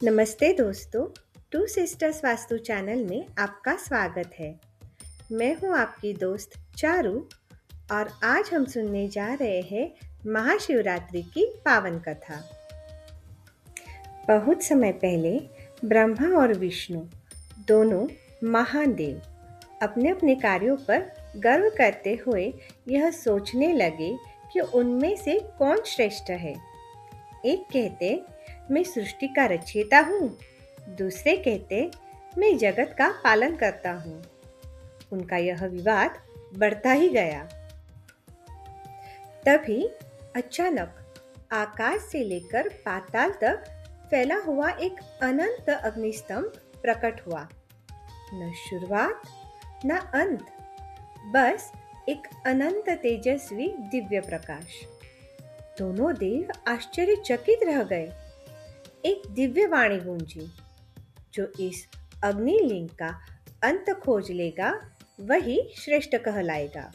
नमस्ते दोस्तों, two sisters vastu channel में आपका स्वागत है। मैं हूं आपकी दोस्त चारू और आज हम सुनने जा रहे हैं महाशिवरात्रि की पावन कथा। बहुत समय पहले ब्रह्मा और विष्णु दोनों महान देव अपने अपने कार्यों पर गर्व करते हुए यह सोचने लगे कि उनमें से कौन श्रेष्ठ है। एक कहते मैं सृष्टि का रचयिता हूँ, दूसरे कहते मैं जगत का पालन करता हूँ। उनका यह विवाद बढ़ता ही गया। तभी अचानक आकाश से लेकर पाताल तक फैला हुआ एक अनंत अग्निस्तंभ प्रकट हुआ। न शुरुआत न अंत, बस एक अनंत तेजस्वी दिव्य प्रकाश। दोनों देव आश्चर्यचकित रह गए। एक दिव्य वाणी गूंजी, जो इस अग्निलिंग का अंत खोज लेगा वही श्रेष्ठ कहलाएगा।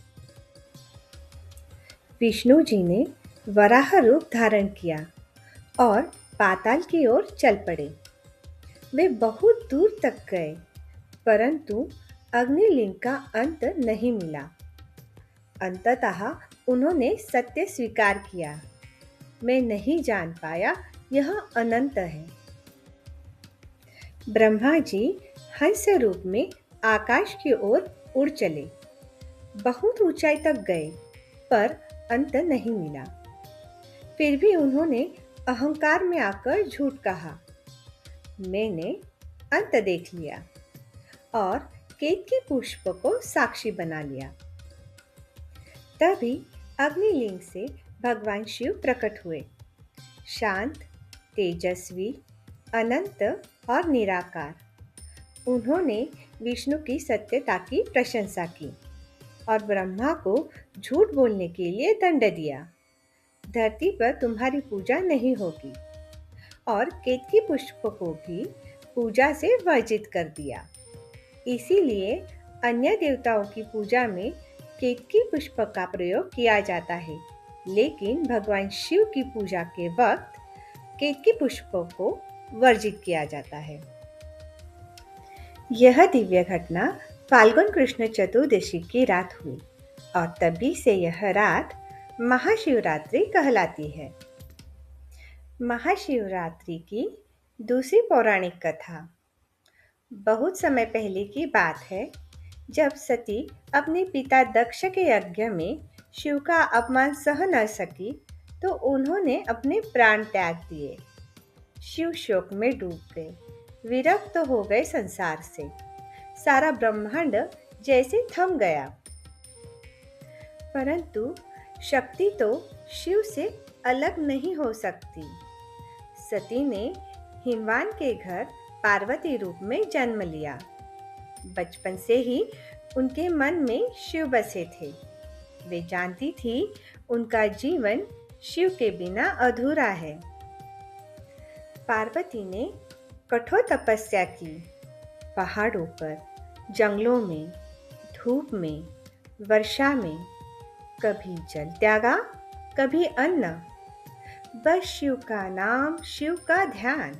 विष्णु जी ने वराह रूप धारण किया और पाताल की ओर चल पड़े। वे बहुत दूर तक गए, परंतु अग्निलिंग का अंत नहीं मिला। अंततः उन्होंने सत्य स्वीकार किया, मैं नहीं जान पाया यह अनंत है। ब्रह्मा जी हंस रूप में आकाश की ओर उड़ चले। बहुत ऊंचाई तक गए, पर अंत नहीं मिला। फिर भी उन्होंने अहंकार में आकर झूठ कहा, मैंने अंत देख लिया, और केतकी पुष्प को साक्षी बना लिया। तभी अग्निलिंग से भगवान शिव प्रकट हुए, शांत, तेजस्वी, अनंत और निराकार। उन्होंने विष्णु की सत्यता की प्रशंसा की और ब्रह्मा को झूठ बोलने के लिए दंड दिया। धरती पर तुम्हारी पूजा नहीं होगी, और केतकी पुष्प को भी पूजा से वर्जित कर दिया। इसीलिए अन्य देवताओं की पूजा में केतकी पुष्प का प्रयोग किया जाता है, लेकिन भगवान शिव की पूजा के वक्त केतकी पुष्पों को वर्जित किया जाता है। यह दिव्य घटना फाल्गुन कृष्ण चतुर्दशी की रात हुई और तभी से यह रात महाशिवरात्रि कहलाती है। महाशिवरात्रि की दूसरी पौराणिक कथा। बहुत समय पहले की बात है, जब सती अपने पिता दक्ष के यज्ञ में शिव का अपमान सह न सकी, तो उन्होंने अपने प्राण त्याग दिए। शिव शोक में डूब गए, विरक्त हो गए संसार से। सारा ब्रह्मांड जैसे थम गया। परंतु शक्ति तो शिव से अलग नहीं हो सकती। सती ने हिमवान के घर पार्वती रूप में जन्म लिया। बचपन से ही उनके मन में शिव बसे थे। वे जानती थी उनका जीवन शिव के बिना अधूरा है। पार्वती ने कठोर तपस्या की। पहाड़ों पर, जंगलों में, धूप में, वर्षा में, कभी जल त्यागा, कभी अन्न। बस शिव का नाम, शिव का ध्यान।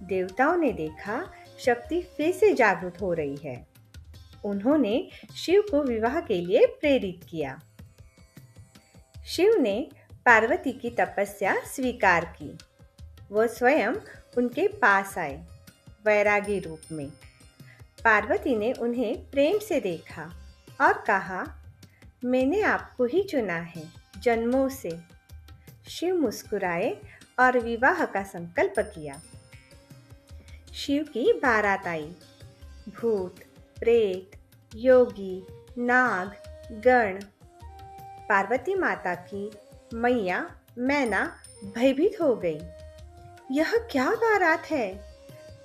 देवताओं ने देखा शक्ति फिर से जागृत हो रही है। उन्होंने शिव को विवाह के लिए प्रेरित किया। शिव ने पार्वती की तपस्या स्वीकार की। वो स्वयं उनके पास आए, वैरागी रूप में। पार्वती ने उन्हें प्रेम से देखा और कहा, मैंने आपको ही चुना है जन्मों से। शिव मुस्कुराए और विवाह का संकल्प किया। शिव की बारात आई। भूत, प्रेत, योगी, नाग, गण। पार्वती माता की मैया मैना भयभीत हो गई। यह क्या बारात है?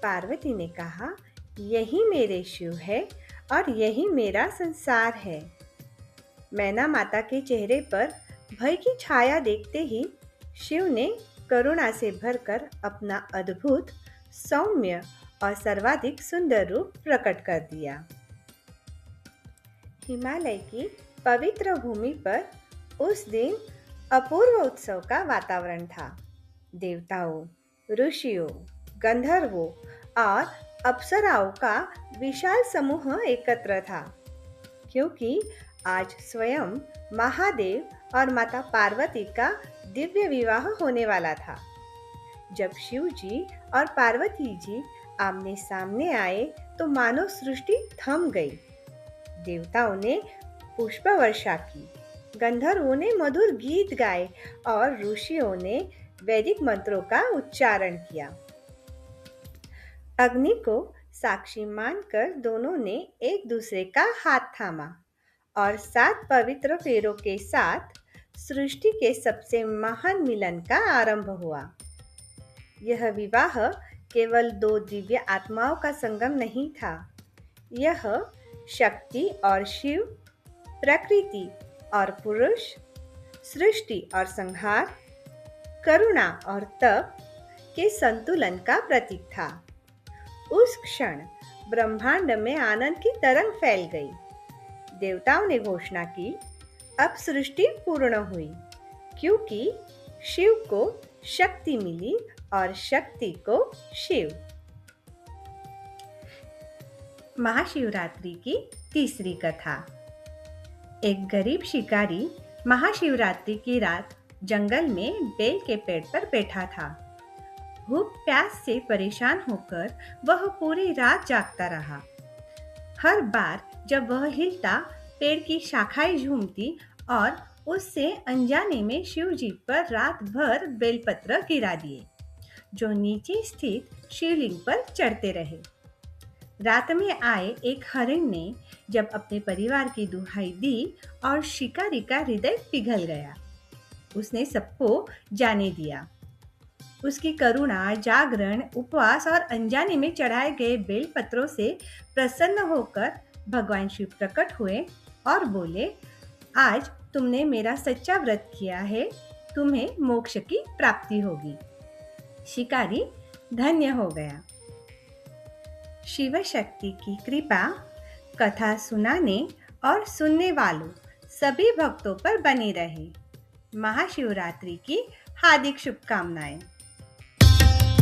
पार्वती ने कहा, यही मेरे शिव है और यही मेरा संसार है। मैना माता के चेहरे पर भय की छाया देखते ही शिव ने करुणा से भरकर अपना अद्भुत, सौम्य और सर्वाधिक सुंदर रूप प्रकट कर दिया। हिमालय की पवित्र भूमि पर उस दिन अपूर्व उत्सव का वातावरण था। देवताओं, ऋषियों, गंधर्वों और अप्सराओं का विशाल समूह एकत्र था, क्योंकि आज स्वयं महादेव और माता पार्वती का दिव्य विवाह होने वाला था। जब शिव जी और पार्वती जी आमने सामने आए तो मानो सृष्टि थम गई। देवताओं ने पुष्प वर्षा की, गंधर्वों ने मधुर गीत गाए और ऋषियों ने वैदिक मंत्रों का उच्चारण किया। अग्नि को साक्षी मानकर दोनों ने एक दूसरे का हाथ थामा और 7 पवित्र फेरों के साथ सृष्टि के सबसे महान मिलन का आरंभ हुआ। यह विवाह केवल 2 दिव्य आत्माओं का संगम नहीं था, यह शक्ति और शिव, प्रकृति और पुरुष, सृष्टि और संहार, करुणा और तप के संतुलन का प्रतीक था। उस क्षण ब्रह्मांड में आनंद की तरंग फैल गई। देवताओं ने घोषणा की, अब सृष्टि पूर्ण हुई, क्योंकि शिव को शक्ति मिली और शक्ति को शिव। महाशिवरात्रि की तीसरी कथा। एक गरीब शिकारी महाशिवरात्रि की रात जंगल में बेल के पेड़ पर बैठा था। भूख प्यास से परेशान होकर वह पूरी रात जागता रहा। हर बार जब वह हिलता, पेड़ की शाखाएं झूमती और उससे अनजाने में शिव जी पर रात भर बेलपत्र गिरा दिए, जो नीचे स्थित शिवलिंग पर चढ़ते रहे। रात में आए एक हरिण ने जब अपने परिवार की दुहाई दी और शिकारी का हृदय पिघल गया। उसने सबको जाने दिया। उसकी करुणा, जागरण, उपवास और अनजाने में चढ़ाए गए बेलपत्रों से प्रसन्न होकर भगवान शिव प्रकट हुए और बोले, आज तुमने मेरा सच्चा व्रत किया है, तुम्हें मोक्ष की प्राप्ति होगी। शिकारी धन्य हो गया। शिव शक्ति की कृपा कथा सुनाने और सुनने वालों सभी भक्तों पर बनी रहे। महाशिवरात्रि की हार्दिक शुभकामनाएं।